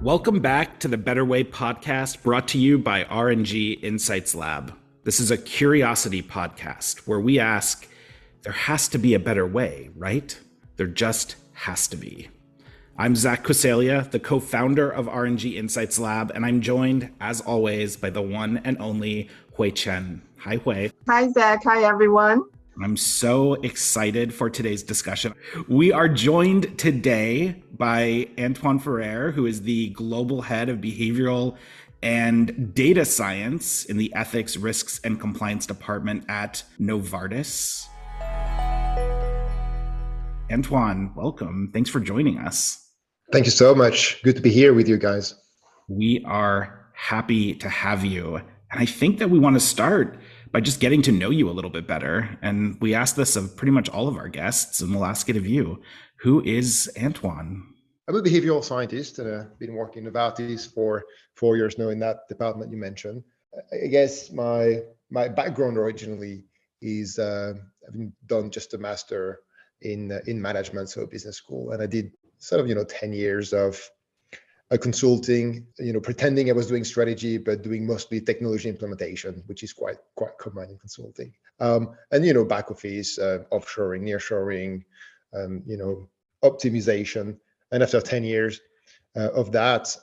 Welcome back to the Better Way podcast brought to you by R&G Insights Lab. This is a curiosity podcast where we ask, there has to be a better way, right? There just has to be. I'm Zach Coseglia, the co-founder of R&G Insights Lab, and I'm joined, as always, by the one and only Chen. Hi, Hui. Hi, Zach. Hi, everyone. I'm so excited for today's discussion. We are joined today by Antoine Ferrère, who is the global head of behavioral and data science in the ethics, risks, and compliance department at Novartis. Antoine, welcome. Thanks for joining us. Thank you so much. Good to be here with you guys. We are happy to have you. And I think that we want to start by just getting to know you a little bit better. And we asked this of pretty much all of our guests, and we'll ask it of you. Who is Antoine? I'm a behavioral scientist, and I've been working in Novartis for 4 years now in that department you mentioned. I guess my background originally is having done just a master in management, so business school, and I did sort of 10 years of consulting, pretending I was doing strategy, but doing mostly technology implementation, which is quite common in consulting. And back office, offshoring, nearshoring, optimization. And after 10 years of that,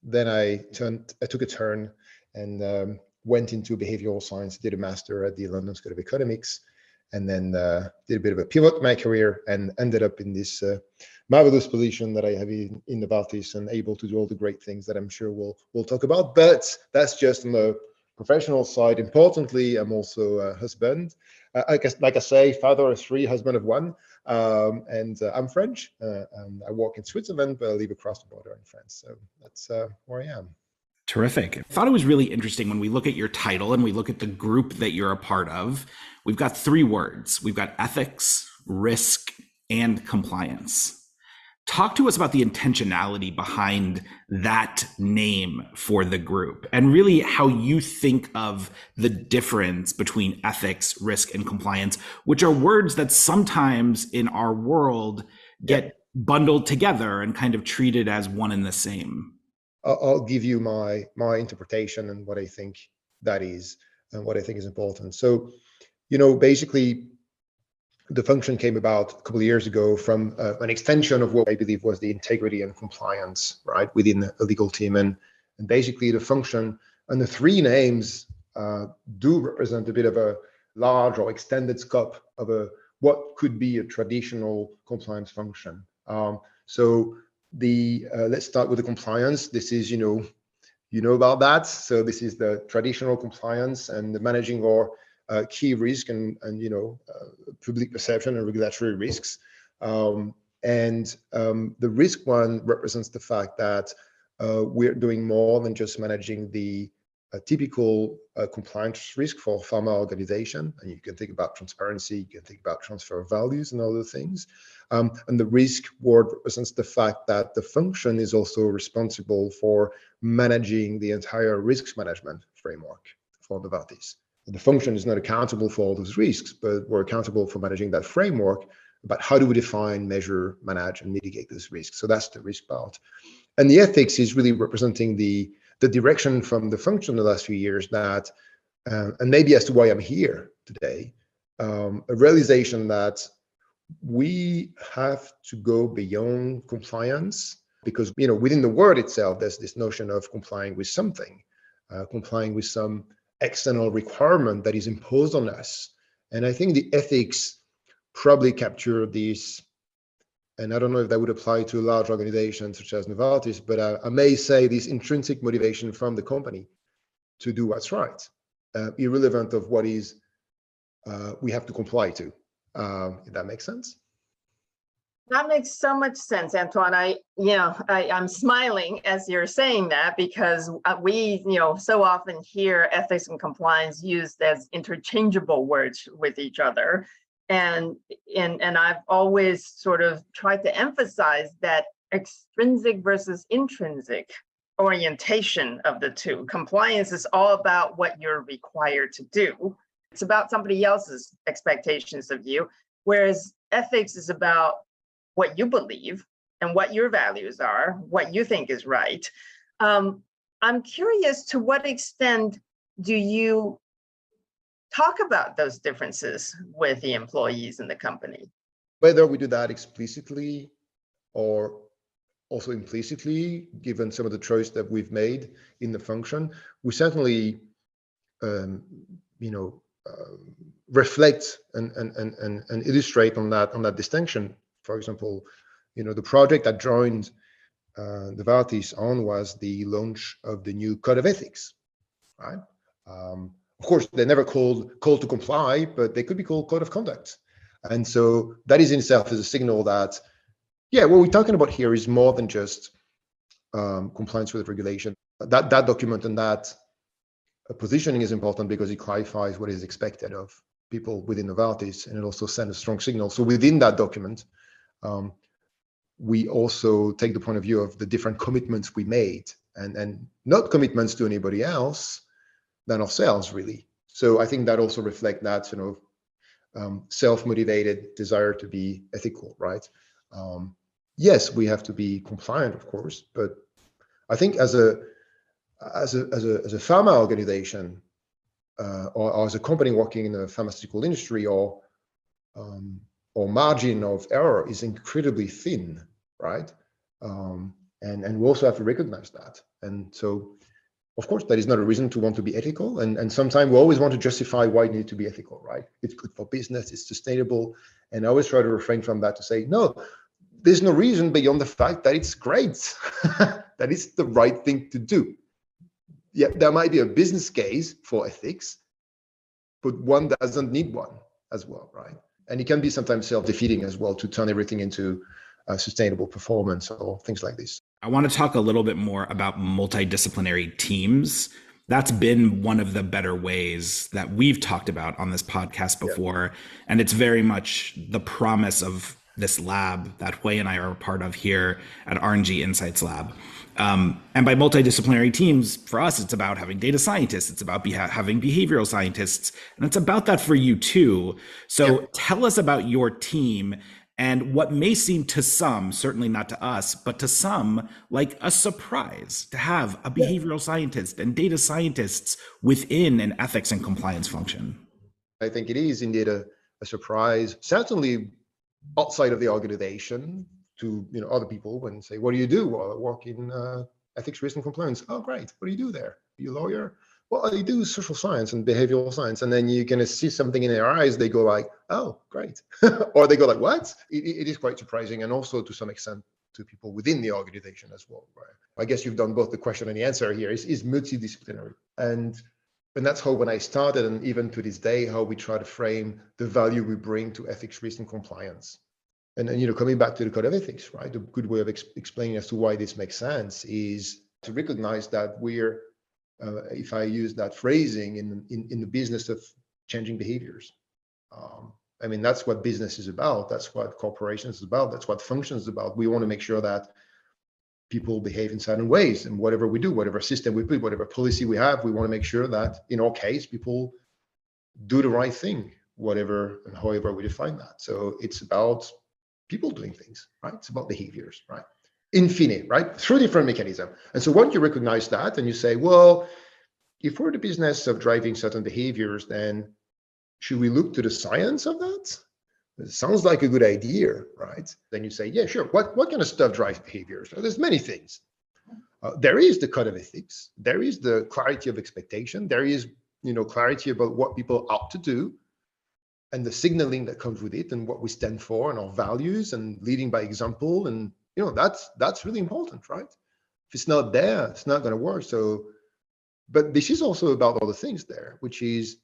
then I took a turn and went into behavioral science, did a master at the London School of Economics, and then did a bit of a pivot in my career and ended up in this marvelous position that I have in Novartis and able to do all the great things that I'm sure we'll talk about. But that's just on the professional side. Importantly, I'm also a husband. Like I say, father of three, husband of one. And I'm French. I work in Switzerland, but I live across the border in France. So that's where I am. Terrific. I thought it was really interesting when we look at your title and we look at the group that you're a part of. We've got three words. We've got ethics, risk, and compliance. Talk to us about the intentionality behind that name for the group and really how you think of the difference between ethics, risk, and compliance, which are words that sometimes in our world get bundled together and kind of treated as one and the same. I'll give you my interpretation and what I think that is and what I think is important. So, basically, the function came about a couple of years ago from an extension of what I believe was the integrity and compliance, right, within a legal team. And basically the function and the three names do represent a bit of a large or extended scope of what could be a traditional compliance function. So let's start with the compliance. This is, you know about that. So this is the traditional compliance and the managing our key risk and public perception and regulatory risks. And the risk one represents the fact that we're doing more than just managing the typical compliance risk for pharma organization. And you can think about transparency, you can think about transfer of values and other things. And the risk word represents the fact that the function is also responsible for managing the entire risk management framework for Novartis. The function is not accountable for all those risks, but we're accountable for managing that framework about how do we define, measure, manage, and mitigate those risks. So that's the risk part. And the ethics is really representing the direction from the function the last few years that, and maybe as to why I'm here today, a realization that we have to go beyond compliance because, within the word itself, there's this notion of complying with something, complying with some external requirement that is imposed on us. And I think the ethics probably capture this, and I don't know if that would apply to a large organization such as Novartis, but I may say this intrinsic motivation from the company to do what's right, irrelevant of what is we have to comply to. If that makes sense. That makes so much sense, Antoine. I'm smiling as you're saying that because we, so often hear ethics and compliance used as interchangeable words with each other. And I've always sort of tried to emphasize that extrinsic versus intrinsic orientation of the two. Compliance is all about what you're required to do. It's about somebody else's expectations of you, whereas ethics is about what you believe and what your values are, what you think is right. I'm curious, to what extent do you talk about those differences with the employees in the company? Whether we do that explicitly or also implicitly, given some of the choice that we've made in the function, we certainly, reflect and illustrate on that distinction. For example, the project I joined Novartis on was the launch of the new code of ethics, right? Of course, they're never called call to comply, but they could be called code of conduct. And so that is in itself is a signal that, yeah, what we're talking about here is more than just compliance with regulation. That document and that positioning is important because it clarifies what is expected of people within Novartis, and it also sends a strong signal. So within that document, we also take the point of view of the different commitments we made, and not commitments to anybody else than ourselves, really. So I think that also reflects that self-motivated desire to be ethical, right? Yes, we have to be compliant, of course, but I think as a pharma organization or as a company working in the pharmaceutical industry, or margin of error is incredibly thin, right? And we also have to recognize that. And so, of course, that is not a reason to want to be ethical. And sometimes we always want to justify why you need to be ethical, right? It's good for business, it's sustainable. And I always try to refrain from that, to say, no, there's no reason beyond the fact that it's great, that it's the right thing to do. Yeah, there might be a business case for ethics, but one doesn't need one as well, right? And it can be sometimes self-defeating as well to turn everything into sustainable performance or things like this. I want to talk a little bit more about multidisciplinary teams. That's been one of the better ways that we've talked about on this podcast before. Yeah. And it's very much the promise of this lab that Hui and I are a part of here at R&G Insights Lab. And by multidisciplinary teams, for us, it's about having data scientists, it's about having behavioral scientists, and it's about that for you too. So Tell us about your team and what may seem to some, certainly not to us, but to some, like a surprise to have a behavioral scientist and data scientists within an ethics and compliance function. I think it is indeed a surprise, certainly outside of the organization, to other people when say, what do you do? Well, I work in ethics, risk, and compliance. Oh, great. What do you do there? Are you a lawyer? Well, I do social science and behavioral science. And then you're going to see something in their eyes. They go like, oh, great. Or they go like, what? It is quite surprising. And also to some extent to people within the organization as well. Right? I guess you've done both the question and the answer here is multidisciplinary. And that's how, when I started, and even to this day, how we try to frame the value we bring to ethics, risk, and compliance. And coming back to the code of ethics, right? A good way of explaining as to why this makes sense is to recognize that we're, if I use that phrasing, in the business of changing behaviors. That's what business is about. That's what corporations is about. That's what functions is about. We want to make sure that people behave in certain ways, and whatever we do, whatever system we put, whatever policy we have, we want to make sure that in our case, people do the right thing, whatever and however we define that. So it's about people doing things, right? It's about behaviors, right? Infinite, right? Through different mechanisms. And so once you recognize that and you say, well, if we're the business of driving certain behaviors, then should we look to the science of that? It sounds like a good idea, right? Then you say, yeah, sure. What kind of stuff drives behaviors? Well, there's many things. There is the code of ethics. There is the clarity of expectation. There is, clarity about what people ought to do, and the signaling that comes with it, and what we stand for, and our values, and leading by example. And that's really important, right? If it's not there, it's not going to work. So, but this is also about other things there, which is,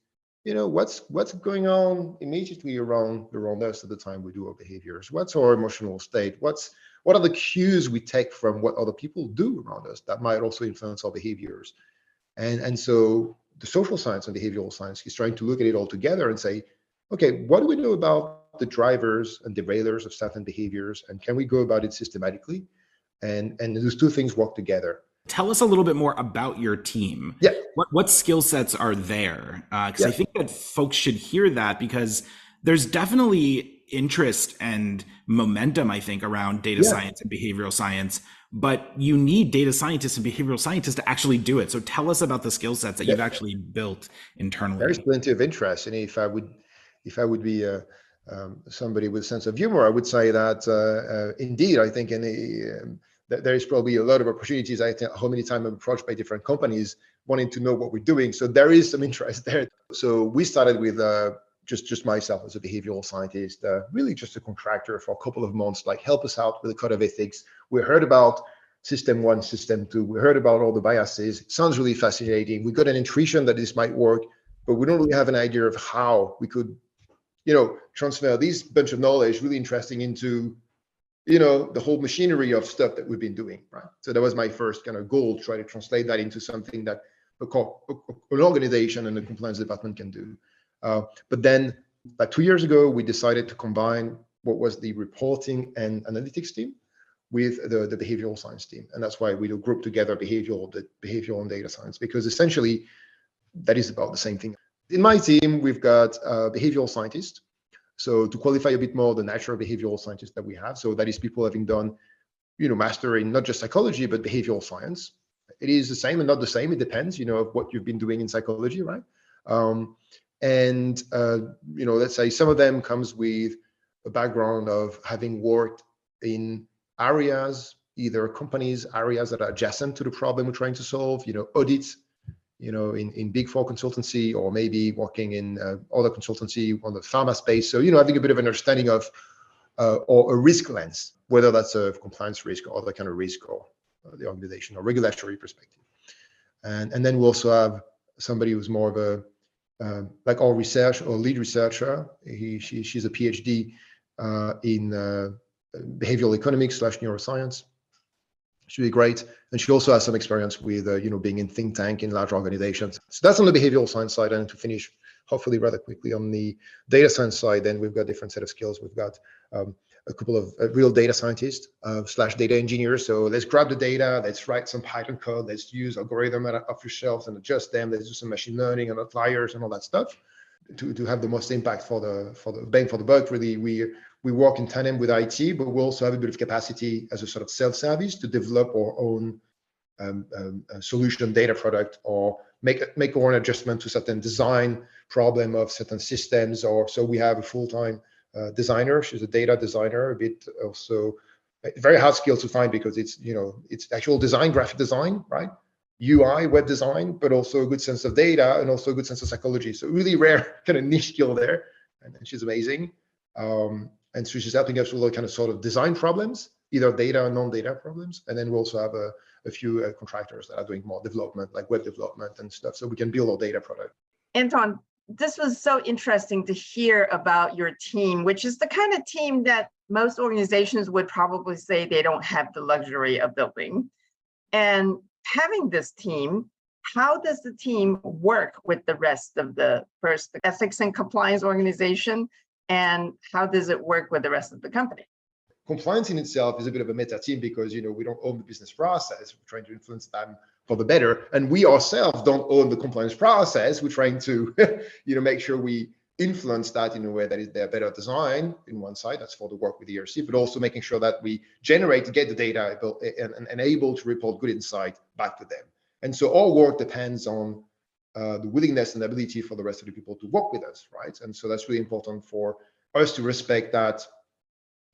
what's going on immediately around us at the time we do our behaviors. What's our emotional state? What are the cues we take from what other people do around us that might also influence our behaviors? And so the social science and behavioral science is trying to look at it all together and say, okay, what do we know about the drivers and derailers of certain behaviors, and can we go about it systematically? And those two things work together. Tell us a little bit more about your team. Yeah. What skill sets are there? Because I think that folks should hear that, because there's definitely interest and momentum, I think, around data Yeah. science and behavioral science, but you need data scientists and behavioral scientists to actually do it. So tell us about the skill sets that you've actually built internally. There's plenty of interest, and if I would be somebody with a sense of humor, I would say that indeed, I think that there is probably a lot of opportunities. I think how many times I'm approached by different companies wanting to know what we're doing. So there is some interest there. So we started with just myself as a behavioral scientist, really just a contractor for a couple of months, like help us out with the code of ethics. We heard about system 1, system 2. We heard about all the biases. It sounds really fascinating. We got an intuition that this might work, but we don't really have an idea of how we could, transfer this bunch of knowledge really interesting into, the whole machinery of stuff that we've been doing, right? So that was my first kind of goal, try to translate that into something that an organization and the compliance department can do. But then, like 2 years ago, we decided to combine what was the reporting and analytics team with the behavioral science team. And that's why we do group together behavioral and data science, because essentially that is about the same thing. In my team, we've got behavioral scientists. So to qualify a bit more, the natural behavioral scientists that we have. So that is people having done, master in not just psychology, but behavioral science. It is the same and not the same. It depends, of what you've been doing in psychology, right? Let's say some of them comes with a background of having worked in areas, either companies, areas that are adjacent to the problem we're trying to solve, audits, in big four consultancy, or maybe working in other consultancy on the pharma space. So, having a bit of an understanding of, or a risk lens, whether that's a compliance risk or other kind of risk, or the organization or regulatory perspective. And then we also have somebody who's more of a, like our research or lead researcher. She's a PhD in behavioral economics / neuroscience. She's really great. And she also has some experience with, being in think tank in large organizations. So that's on the behavioral science side. And to finish, hopefully rather quickly, on the data science side, then we've got a different set of skills. We've got a couple of real data scientists / data engineers. So let's grab the data, let's write some Python code, let's use algorithm off the shelf and adjust them. Let's do some machine learning and outliers and all that stuff to have the most impact for the bang for the buck. Really, we work in tandem with IT, but we also have a bit of capacity as a sort of self-service to develop our own solution data product, or make our own adjustment to certain design problem of certain systems. Or so we have a full-time designer. She's a data designer, a bit also very hard skill to find, because it's actual design, graphic design, right? UI, web design, but also a good sense of data and also a good sense of psychology. So really rare kind of niche skill there, and she's amazing. And so she's helping us with all kind of sort of design problems, either data or non-data problems. And then we also have a few contractors that are doing more development, like web development and stuff, so we can build our data product. Antoine, this was so interesting to hear about your team, which is the kind of team that most organizations would probably say they don't have the luxury of building. And having this team, how does the team work with the rest of the ethics and compliance organization? And how does it work with the rest of the company? Compliance in itself is a bit of a meta team, because we don't own the business process. We're trying to influence them for the better, and we ourselves don't own the compliance process. We're trying to make sure we influence that in a way that is their better design in one side. That's for the work with the ERC, but also making sure that we get the data and able to report good insight back to them. And so our work depends on the willingness and ability for the rest of the people to work with us, right? And so that's really important for us to respect that,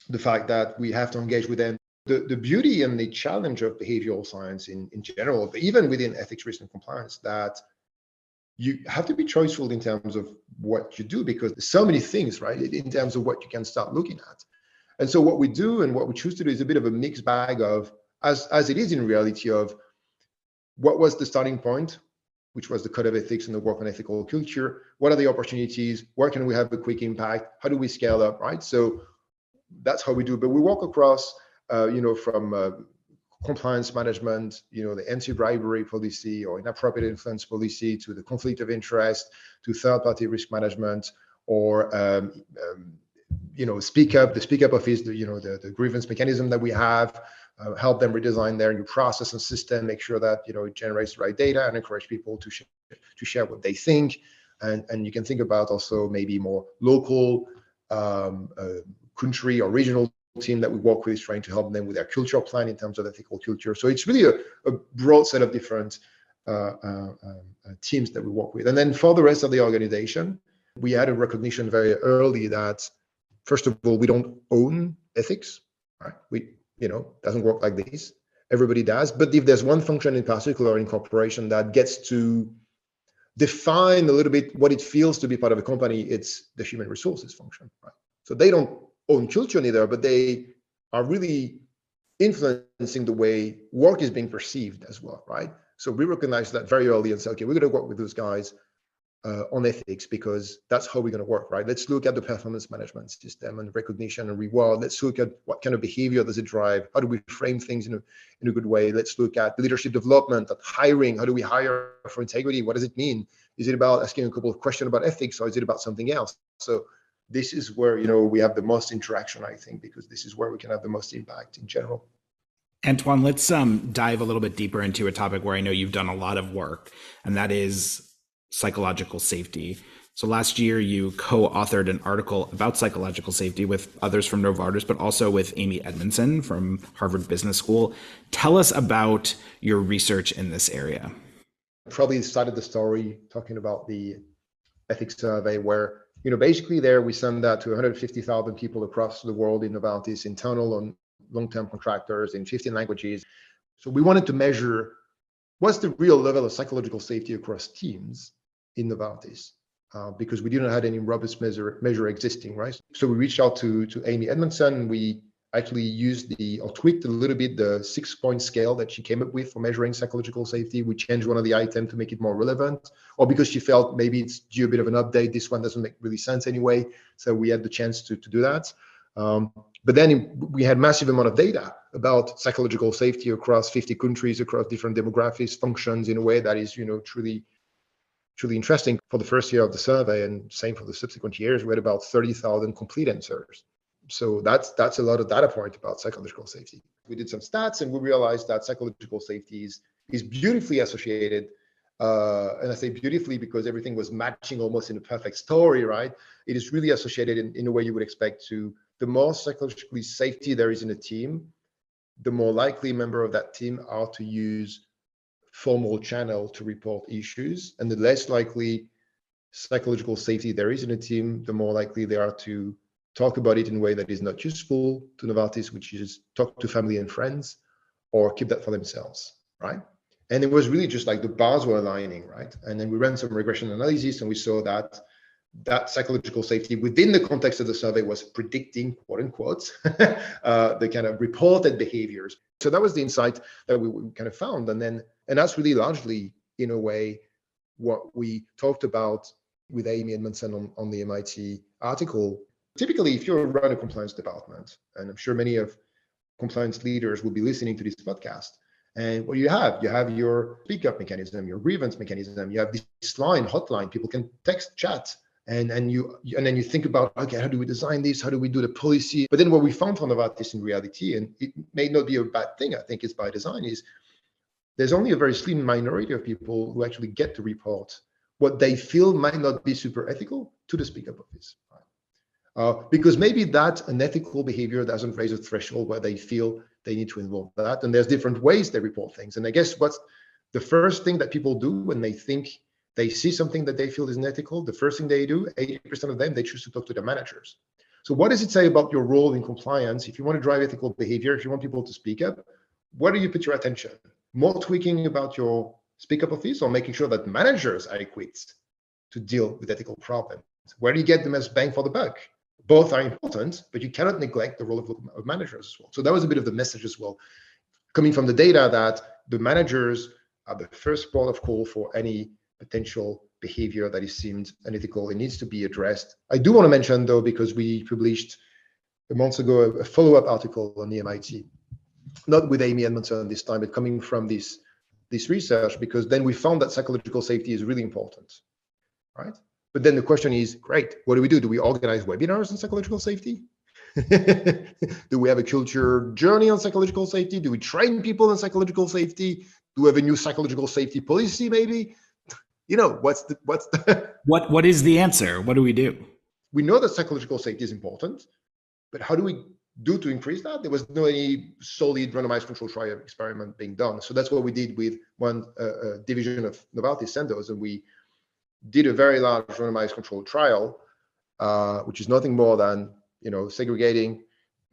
the fact that we have to engage with them. The beauty and the challenge of behavioral science in general, but even within ethics, risk, and compliance, that you have to be choiceful in terms of what you do, because there's so many things, right, in terms of what you can start looking at. And so what we do and what we choose to do is a bit of a mixed bag of, as it is in reality, of what was the starting point, which was the code of ethics and the work on ethical culture. What are the opportunities? Where can we have a quick impact? How do we scale up, right? So that's how we do. But we work across, from compliance management, the anti-bribery policy or inappropriate influence policy, to the conflict of interest, to third-party risk management, or the speak up office, the grievance mechanism that we have. Help them redesign their new process and system, make sure that it generates the right data, and encourage people to share what they think. And you can think about also maybe more local country or regional team that we work with is trying to help them with their cultural plan in terms of ethical culture. So it's really a broad set of different teams that we work with. And then for the rest of the organization, we had a recognition very early that, first of all, we don't own ethics, right? Doesn't work like this. Everybody does. But if there's one function in particular in corporation that gets to define a little bit what it feels to be part of a company, it's the human resources function, right? So they don't own culture neither, but they are really influencing the way work is being perceived as well, right? So we recognize that very early and say, okay, we're going to work with those guys on ethics because that's how we're going to work, right? Let's look at the performance management system and recognition and reward. Let's look at what kind of behavior does it drive? How do we frame things in a good way? Let's look at leadership development, at hiring. How do we hire for integrity? What does it mean? Is it about asking a couple of questions about ethics, or is it about something else? So this is where, we have the most interaction, I think, because this is where we can have the most impact in general. Antoine, let's dive a little bit deeper into a topic where I know you've done a lot of work, and that is psychological safety. So last year, you co-authored an article about psychological safety with others from Novartis, but also with Amy Edmondson from Harvard Business School. Tell us about your research in this area. Probably started the story talking about the ethics survey where, basically there we send that to 150,000 people across the world in Novartis, internal and long-term contractors in 15 languages. So we wanted to measure what's the real level of psychological safety across teams in Novartis, because we didn't have any robust measure existing, right? So we reached out to Amy Edmondson. We actually used tweaked a little bit the 6-point scale that she came up with for measuring psychological safety. We changed one of the items to make it more relevant, or because she felt maybe it's due a bit of an update. This one doesn't make really sense anyway. So we had the chance to do that. But then we had massive amount of data about psychological safety across 50 countries, across different demographics, functions in a way that is, truly interesting for the first year of the survey, and same for the subsequent years. We had about 30,000 complete answers. So that's a lot of data point about psychological safety. We did some stats and we realized that psychological safety is beautifully associated. And I say beautifully because everything was matching almost in a perfect story, right? It is really associated in a way you would expect to. The more psychologically safety there is in a team, the more likely member of that team are to use formal channel to report issues, and the less likely psychological safety there is in a team, the more likely they are to talk about it in a way that is not useful to Novartis, which is talk to family and friends or keep that for themselves, right? And it was really just like the bars were aligning, right? And then we ran some regression analysis and we saw that psychological safety within the context of the survey was predicting, quote unquote, the kind of reported behaviors. So that was the insight that we kind of found. And that's really largely, in a way, what we talked about with Amy Edmondson on the MIT article. Typically, if you're around a compliance department, and I'm sure many of compliance leaders will be listening to this podcast, and what you have your speak up mechanism, your grievance mechanism, you have this hotline, people can text, chat, and then you think about, okay, how do we design this? How do we do the policy? But then what we found from Novartis in reality, and it may not be a bad thing, I think it's by design, is there's only a very slim minority of people who actually get to report what they feel might not be super ethical to the speak up office. Because maybe that unethical behavior doesn't raise a threshold where they feel they need to involve that. And there's different ways they report things. And I guess what's the first thing that people do when they think they see something that they feel is unethical, the first thing they do, 80% of them, they choose to talk to their managers. So what does it say about your role in compliance? If you want to drive ethical behavior, if you want people to speak up, where do you put your attention? More tweaking about your speak up office, or making sure that managers are equipped to deal with ethical problems? Where do you get the most bang for the buck? Both are important, but you cannot neglect the role of managers as well. So that was a bit of the message as well, coming from the data, that the managers are the first port of call for any potential behavior that is deemed unethical. It needs to be addressed. I do want to mention, though, because we published a month ago a follow-up article on the MIT, not with Amy Edmondson this time, but coming from this research, because then we found that psychological safety is really important, right? But then the question is, great, what do we do? Do we organize webinars on psychological safety? Do we have a culture journey on psychological safety? Do we train people on psychological safety? Do we have a new psychological safety policy, maybe? What is the answer? What do we do? we know that psychological safety is important, but how do we do to increase that? There was no any solid randomized controlled trial experiment being done. So that's what we did with one division of Novartis Sandoz, and we did a very large randomized controlled trial, which is nothing more than segregating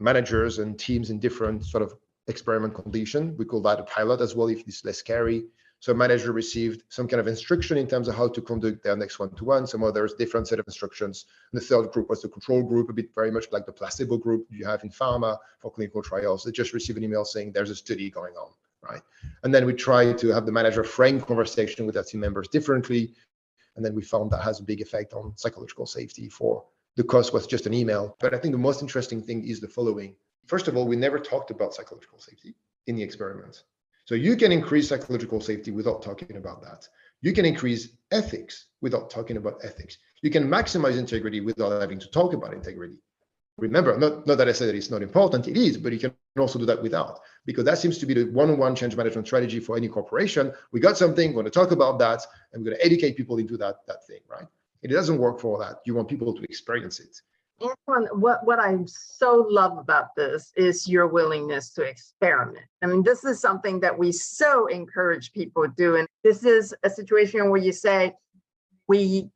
managers and teams in different sort of experiment condition. We call that a pilot as well, if it's less scary. So a manager received some kind of instruction in terms of how to conduct their next one-to-one. Some others, different set of instructions. And the third group was the control group, a bit very much like the placebo group you have in pharma for clinical trials. They just receive an email saying there's a study going on, right? And then we try to have the manager frame conversation with their team members differently. And then we found that has a big effect on psychological safety. For the cost was just an email. But I think the most interesting thing is the following. First of all, we never talked about psychological safety in the experiment. So you can increase psychological safety without talking about that. You can increase ethics without talking about ethics. You can maximize integrity without having to talk about integrity. Remember, not that I say that it's not important, it is, but you can also do that without, because that seems to be the one-on-one change management strategy for any corporation. We got something, we're going to talk about that, and we're going to educate people into that thing, right? It doesn't work for that. You want people to experience it. Antoine, what I so love about this is your willingness to experiment. I mean, this is something that we so encourage people to do. And this is a situation where you say, we're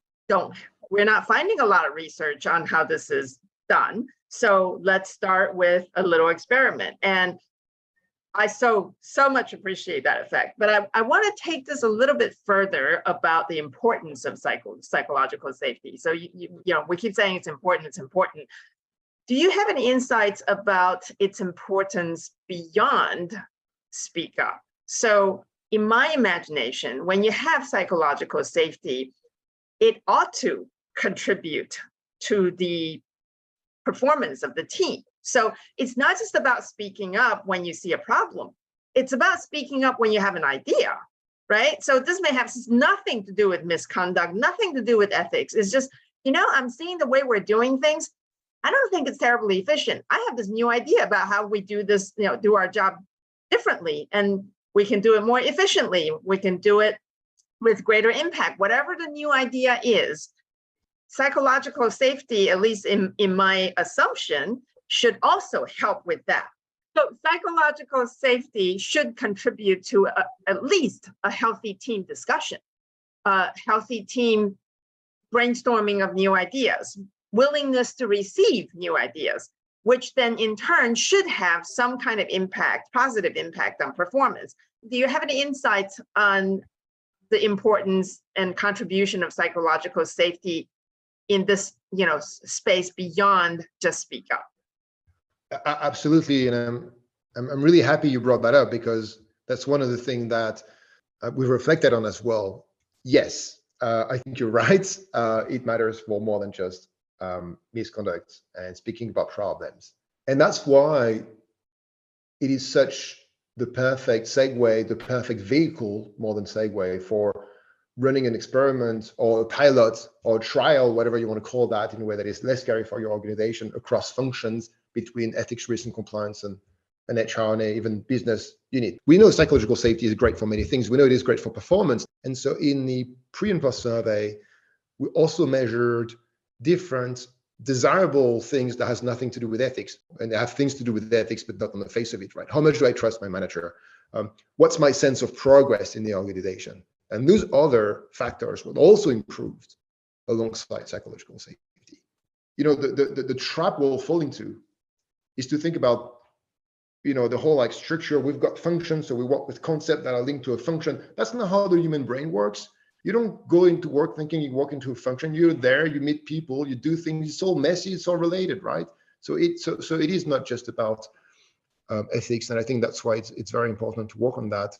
not finding a lot of research on how this is done. So let's start with a little experiment. And I so much appreciate that effect. But I want to take this a little bit further about the importance of psychological safety. So we keep saying it's important, it's important. Do you have any insights about its importance beyond speak up? So in my imagination, when you have psychological safety, it ought to contribute to the performance of the team. So it's not just about speaking up when you see a problem. It's about speaking up when you have an idea, right? So this may have nothing to do with misconduct, nothing to do with ethics. It's just, I'm seeing the way we're doing things. I don't think it's terribly efficient. I have this new idea about how we do this, do our job differently, and we can do it more efficiently. We can do it with greater impact, whatever the new idea is. Psychological safety, at least in my assumption, should also help with that. So psychological safety should contribute to at least a healthy team discussion, a healthy team brainstorming of new ideas, willingness to receive new ideas, which then in turn should have some kind of impact, positive impact on performance. Do you have any insights on the importance and contribution of psychological safety in this, space beyond just speak up? Absolutely, and I'm really happy you brought that up, because that's one of the things that we reflected on as well. Yes, I think you're right. It matters for more than just misconduct and speaking about problems, and that's why it is such the perfect segue, the perfect vehicle, more than segue, for running an experiment or a pilot or a trial, whatever you want to call that, in a way that is less scary for your organization across functions between ethics, risk, and compliance, and HR, and even business unit. We know psychological safety is great for many things. We know it is great for performance. And so in the pre and post survey, we also measured different desirable things that has nothing to do with ethics. And they have things to do with ethics, but not on the face of it, right? How much do I trust my manager? What's my sense of progress in the organization? And those other factors were also improved alongside psychological safety. The trap we'll fall into is to think about, the whole structure. We've got functions, so we work with concepts that are linked to a function. That's not how the human brain works. You don't go into work thinking you walk into a function. You're there, you meet people, you do things. It's all messy, it's all related, right? So it is not just about ethics, and I think that's why it's very important to work on that.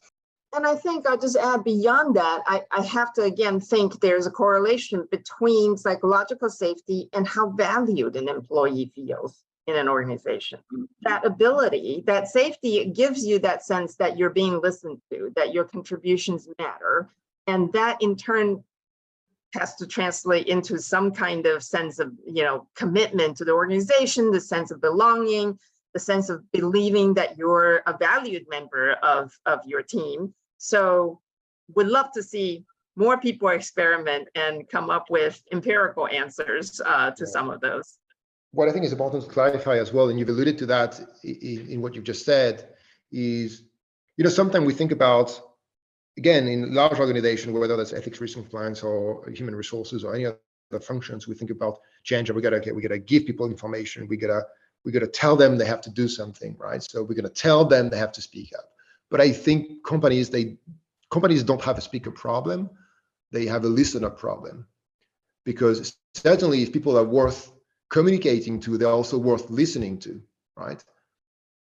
And I think I'll just add beyond that, I have to again think there's a correlation between psychological safety and how valued an employee feels in an organization. That ability, that safety gives you that sense that you're being listened to, that your contributions matter. And that in turn has to translate into some kind of sense of, commitment to the organization, the sense of belonging, the sense of believing that you're a valued member of your team. So would love to see more people experiment and come up with empirical answers to some of those. What I think is important to clarify as well, and you've alluded to that in what you've just said, is, sometimes we think about, again, in large organizations, whether that's ethics, risk, and compliance, or human resources, or any other functions, we think about change. We gotta give people information. We gotta tell them they have to do something, right? So we're gonna tell them they have to speak up. But I think companies don't have a speaker problem; they have a listener problem, because certainly if people are worth communicating to, they're also worth listening to, right?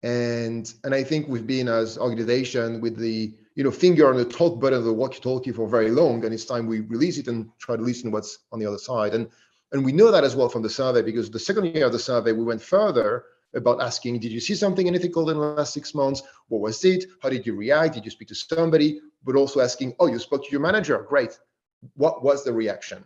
And I think we've been, as organization, with the finger on the talk button of the walkie-talkie for very long, and it's time we release it and try to listen to what's on the other side. And we know that as well from the survey, because the second year of the survey, we went further about asking, did you see something unethical in the last 6 months? What was it? How did you react? Did you speak to somebody? But also asking, oh, you spoke to your manager. Great. What was the reaction?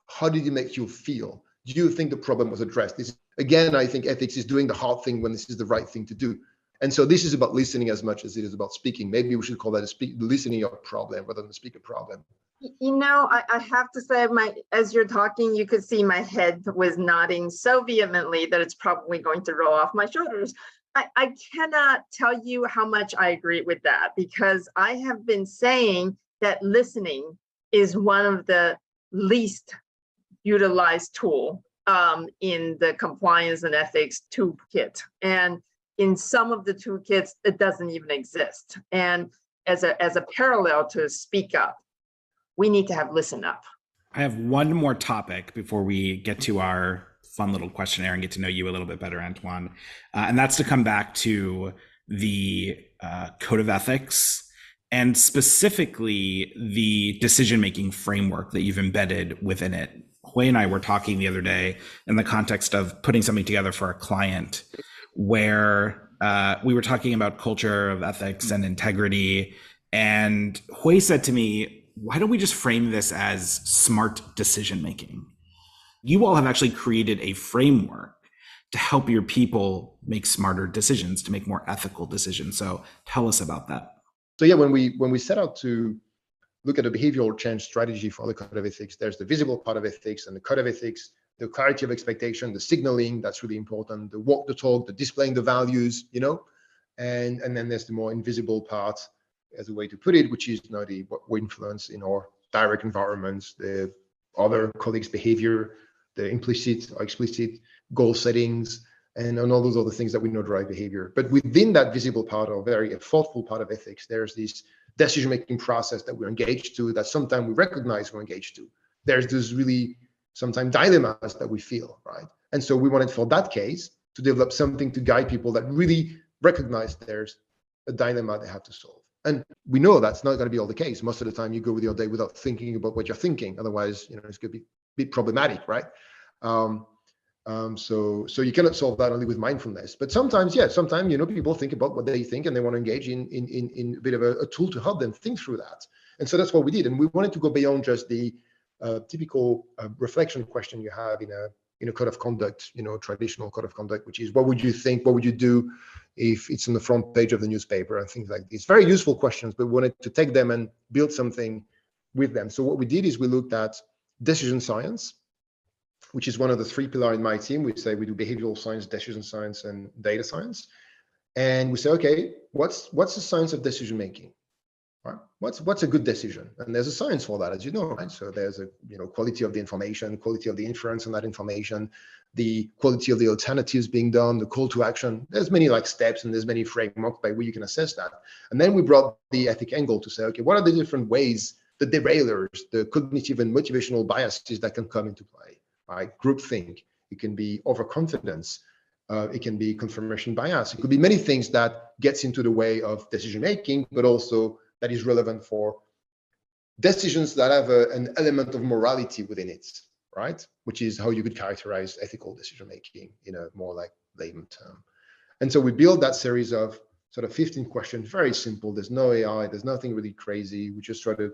How did it make you feel? Do you think the problem was addressed? Again, I think ethics is doing the hard thing when this is the right thing to do. And so this is about listening as much as it is about speaking. Maybe we should call that a listening problem rather than a speaker problem. I have to say, as you're talking, you could see my head was nodding so vehemently that it's probably going to roll off my shoulders. I cannot tell you how much I agree with that, because I have been saying that listening is one of the least utilized tool in the compliance and ethics toolkit. And in some of the toolkits, it doesn't even exist. And as a parallel to speak up, we need to have listen up. I have one more topic before we get to our fun little questionnaire and get to know you a little bit better, Antoine. And that's to come back to the code of ethics, and specifically the decision-making framework that you've embedded within it. Hui and I were talking the other day in the context of putting something together for a client, where we were talking about culture of ethics and integrity. And Hui said to me, why don't we just frame this as smart decision-making? You all have actually created a framework to help your people make smarter decisions, to make more ethical decisions. So tell us about that. So yeah, when we set out to look at a behavioral change strategy for the code of ethics, there's the visible part of ethics and the code of ethics, the clarity of expectation, the signaling, that's really important, the walk the talk, the displaying the values, and then there's the more invisible part, as a way to put it, which is what we influence in our direct environments, the other colleagues' behavior, the implicit or explicit goal settings, and all those other things that we know drive behavior. But within that visible part, or very thoughtful part of ethics, there's this decision-making process that we're engaged to, that sometimes we recognize we're engaged to. There's this really sometimes dilemmas that we feel, right? And so we wanted, for that case, to develop something to guide people that really recognize there's a dilemma they have to solve. And we know that's not going to be all the case. Most of the time you go with your day without thinking about what you're thinking. Otherwise, it's going to be a bit problematic, right? So you cannot solve that only with mindfulness. But sometimes people think about what they think, and they want to engage in a bit of a tool to help them think through that. And so that's what we did. And we wanted to go beyond just the typical reflection question you have in a code of conduct, traditional code of conduct, which is, what would you think? What would you do if it's on the front page of the newspaper, and things like this? Very useful questions, but we wanted to take them and build something with them. So what we did is we looked at decision science, which is one of the three pillars in my team. We say we do behavioral science, decision science, and data science. And we say, okay, what's the science of decision making? Right? What's a good decision? And there's a science for that, as you know, right? So there's a quality of the information, quality of the inference on that information, the quality of the alternatives being done, the call to action. There's many steps, and there's many frameworks by which you can assess that. And then we brought the ethic angle to say, okay, what are the different ways, the derailers, the cognitive and motivational biases that can come into play, right? Groupthink, it can be overconfidence, it can be confirmation bias. It could be many things that gets into the way of decision making, but also that is relevant for decisions that have an element of morality within it, right? Which is how you could characterize ethical decision making in a more layman term. And so we build that series of sort of 15 questions, very simple. There's no AI, there's nothing really crazy. We just try to,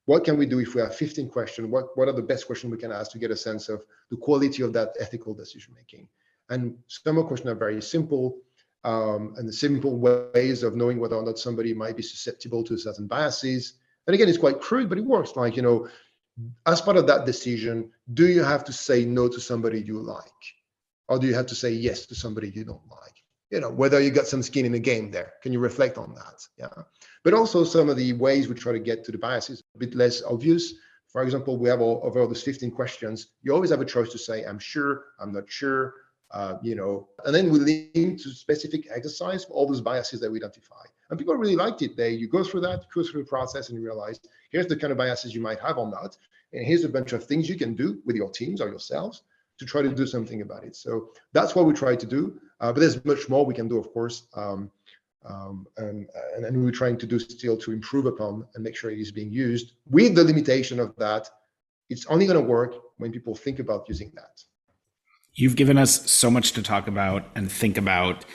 what can we do if we have 15 questions? What are the best questions we can ask to get a sense of the quality of that ethical decision making? And some of the questions are very simple. And the simple ways of knowing whether or not somebody might be susceptible to certain biases And again, it's quite crude, but it works. Like, as part of that decision, do you have to say no to somebody you like? Or do you have to say yes to somebody you don't like? Whether you got some skin in the game there. Can you reflect on that? Yeah. But also some of the ways we try to get to the biases a bit less obvious. For example, we have over those 15 questions. You always have a choice to say, I'm sure, I'm not sure, and then we link to specific exercise for all those biases that we identify. And people really liked it. You go through that, go through the process, and you realize, here's the kind of biases you might have on that. And here's a bunch of things you can do with your teams or yourselves to try to do something about it. So that's what we try to do. But there's much more we can do, of course. And we're trying to do still to improve upon and make sure it is being used with the limitation of that. It's only going to work when people think about using that. You've given us so much to talk about and think about,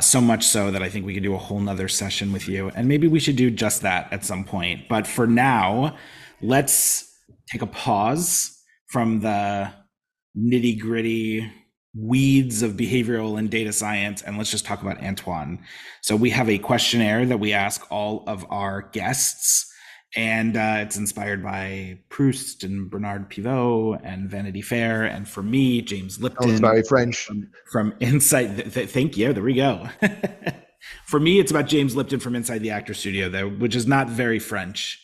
so much so that I think we could do a whole nother session with you. And maybe we should do just that at some point. But for now, let's take a pause from the nitty gritty weeds of behavioral and data science, and let's just talk about Antoine. So we have a questionnaire that we ask all of our guests, and it's inspired by Proust and Bernard Pivot and Vanity Fair, and for me, James Lipton. Sounds very French. From Inside. Thank you. There we go. For me, it's about James Lipton from Inside the Actor Studio, though, which is not very French.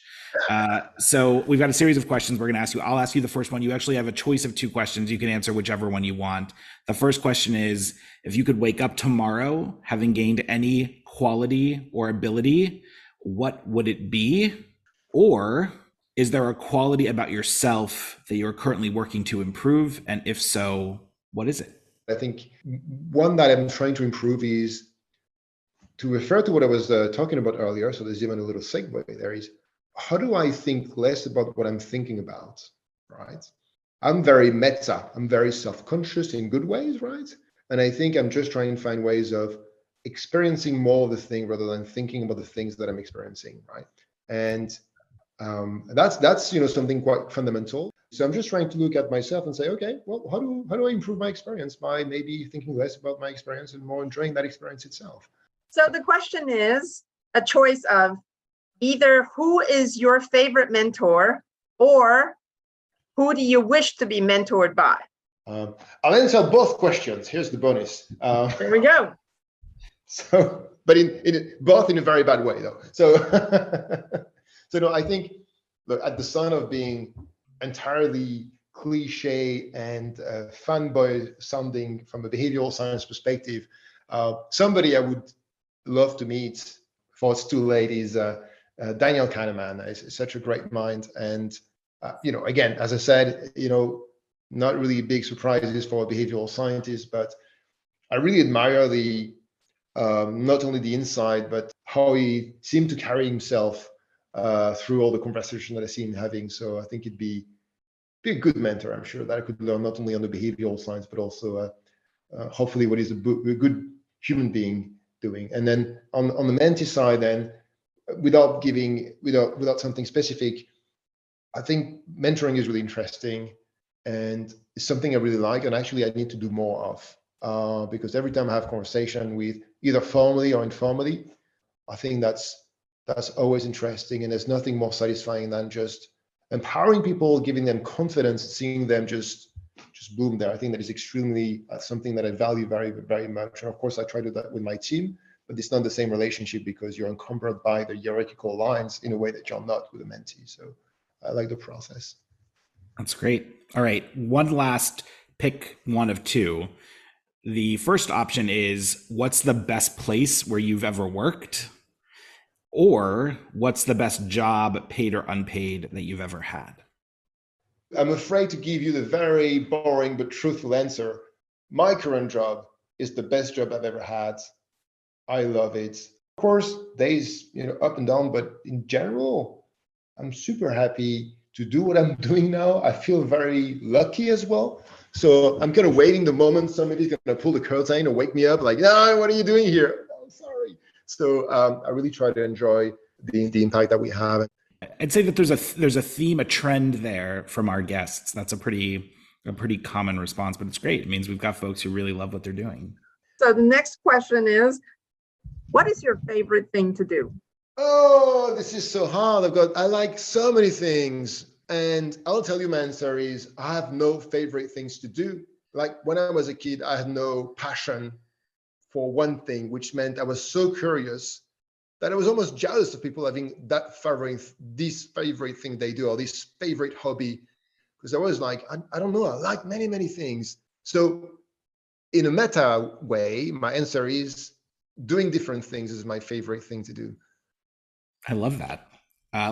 So we've got a series of questions we're going to ask you. I'll ask you the first one. You actually have a choice of 2 questions. You can answer whichever one you want. The first question is, if you could wake up tomorrow having gained any quality or ability, what would it be? Or is there a quality about yourself that you're currently working to improve? And if so, what is it? I think one that I'm trying to improve is to refer to what I was talking about earlier. So there's even a little segue there is, how do I think less about what I'm thinking about, right? I'm very meta. I'm very self-conscious in good ways, right? And I think I'm just trying to find ways of experiencing more of the thing rather than thinking about the things that I'm experiencing, right? And that's something quite fundamental. So I'm just trying to look at myself and say, okay, well, how do I improve my experience by maybe thinking less about my experience and more enjoying that experience itself? So the question is a choice of either who is your favorite mentor or who do you wish to be mentored by? I'll answer both questions. Here's the bonus. There we go. So, but in both in a very bad way, though. So, I think, look, at the sign of being entirely cliche and fanboy sounding from a behavioral science perspective, somebody I would love to meet before it's too late is Daniel Kahneman. Is such a great mind, and again, as I said, not really big surprises for a behavioral scientist, but I really admire the not only the insight, but how he seemed to carry himself through all the conversation that I see him having. So I think it'd be a good mentor. I'm sure that I could learn not only on the behavioral science, but also hopefully what is a good human being doing. And then on the mentee side, then without something specific, I think mentoring is really interesting and it's something I really like, and actually I need to do more of because every time I have conversation with either formally or informally, I think that's always interesting, and there's nothing more satisfying than just empowering people, giving them confidence, seeing them just bloom there. I think that is extremely something that I value very, very much. And of course, I try to do that with my team, but it's not the same relationship because you're encumbered by the hierarchical lines in a way that you're not with a mentee. So I like the process. That's great. All right. One last pick, one of 2. The first option is, what's the best place where you've ever worked? Or what's the best job, paid or unpaid, that you've ever had? I'm afraid to give you the very boring but truthful answer. My current job is the best job I've ever had. I love it. Of course, days, up and down, but in general, I'm super happy to do what I'm doing now. I feel very lucky as well. So I'm kind of waiting the moment somebody's going to pull the curtain and wake me up like, no, what are you doing here? Oh, sorry. So I really try to enjoy the impact that we have. I'd say that there's a theme, a trend there from our guests. That's a pretty common response, but it's great. It means we've got folks who really love what they're doing. So the next question is, what is your favorite thing to do? Oh, oh, this is so hard. I like so many things. And I'll tell you, my answer is I have no favorite things to do. Like when I was a kid, I had no passion for one thing, which meant I was so curious that I was almost jealous of people having this favorite thing they do, or this favorite hobby. Because I was like, I don't know, I like many, many things. So in a meta way, my answer is doing different things is my favorite thing to do. I love that.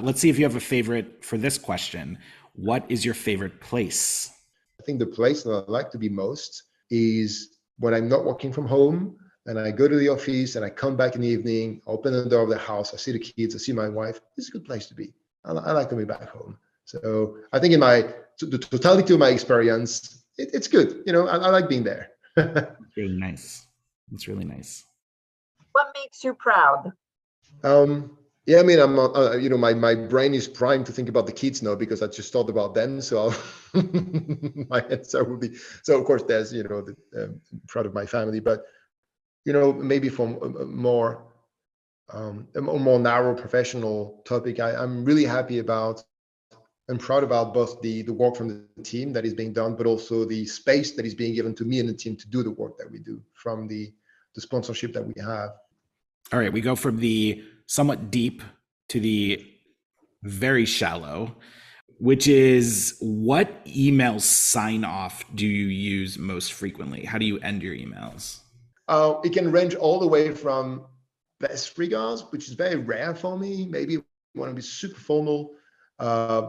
Let's see if you have a favorite for this question. What is your favorite place? I think the place that I like to be most is when I'm not working from home and I go to the office and I come back in the evening, open the door of the house, I see the kids, I see my wife. It's a good place to be. I like to be back home. So I think in the totality of my experience, it's good. I like being there. Really nice. It's really nice. What makes you proud? Yeah, I mean, I'm, my brain is primed to think about the kids now because I just thought about them. So my answer would be, so of course there's, proud of my family, but, maybe from a more narrow professional topic, I'm really happy about and proud about both the work from the team that is being done, but also the space that is being given to me and the team to do the work that we do from the sponsorship that we have. All right, we go from the somewhat deep to the very shallow, which is what email sign off do you use most frequently? How do you end your emails? It can range all the way from best regards, which is very rare for me. Maybe want to be super formal.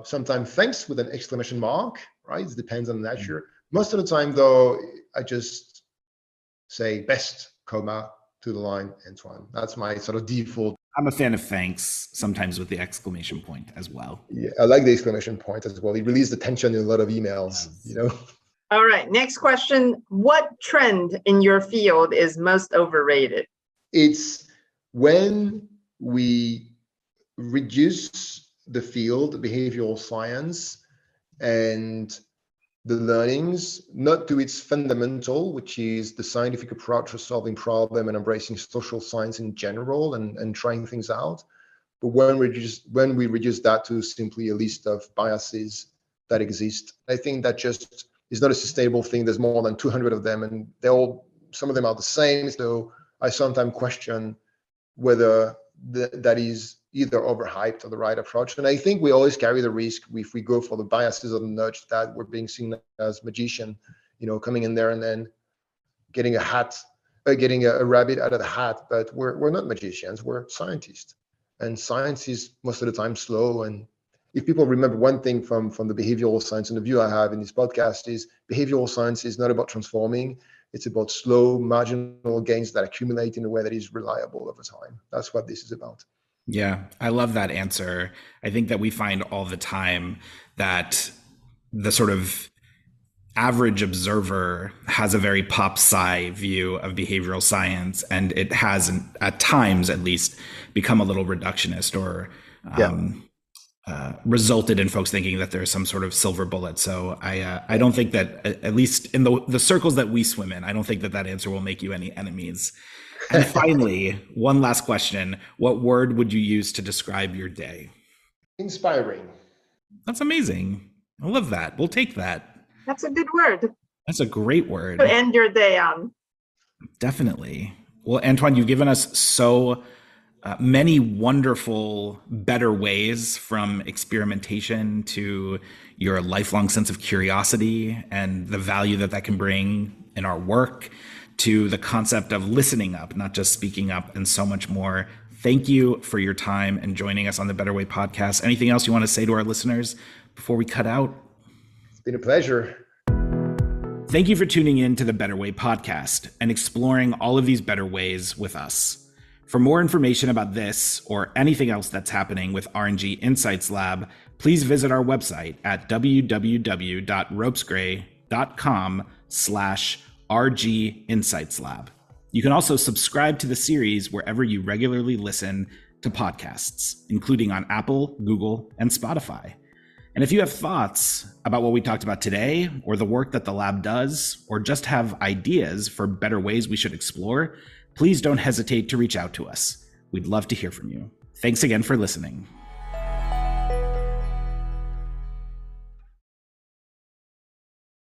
Sometimes thanks with an exclamation mark, right? It depends on the nature. Most of the time, though, I just say best, comma, to the line, Antoine. That's my sort of default. I'm a fan of thanks, sometimes with the exclamation point as well. Yeah, I like the exclamation point as well. It releases the tension in a lot of emails, All right, next question. What trend in your field is most overrated? It's when we reduce the field, behavioral science, and the learnings, not to its fundamental, which is the scientific approach to solving problem and embracing social science in general and trying things out. But when we reduce that to simply a list of biases that exist, I think that just is not a sustainable thing. There's more than 200 of them, and some of them are the same. So I sometimes question whether that is either overhyped or the right approach. And I think we always carry the risk if we go for the biases or the nudge that we're being seen as magician, coming in there and then getting a rabbit out of the hat. But we're not magicians, we're scientists. And science is most of the time slow. And if people remember one thing from the behavioral science and the view I have in this podcast is behavioral science is not about transforming. It's about slow marginal gains that accumulate in a way that is reliable over time. That's what this is about. Yeah, I love that answer. I think that we find all the time that the sort of average observer has a very pop sci view of behavioral science, and it has, at times at least, become a little reductionist or resulted in folks thinking that there's some sort of silver bullet. So I don't think that, at least in the circles that we swim in, I don't think that answer will make you any enemies. And finally, one last question. What word would you use to describe your day? Inspiring. That's amazing. I love that. We'll take that. That's a good word. That's a great word. To end your day on. Definitely. Well, Antoine, you've given us so many wonderful, better ways, from experimentation to your lifelong sense of curiosity and the value that can bring in our work, to the concept of listening up, not just speaking up, and so much more. Thank you for your time and joining us on the Better Way podcast. Anything else you want to say to our listeners before we cut out? It's been a pleasure. Thank you for tuning in to the Better Way podcast and exploring all of these better ways with us. For more information about this or anything else that's happening with RNG Insights Lab, please visit our website at www.ropesgray.com/RG Insights Lab. You can also subscribe to the series wherever you regularly listen to podcasts, including on Apple, Google, and Spotify. And if you have thoughts about what we talked about today, or the work that the lab does, or just have ideas for better ways we should explore, please don't hesitate to reach out to us. We'd love to hear from you. Thanks again for listening.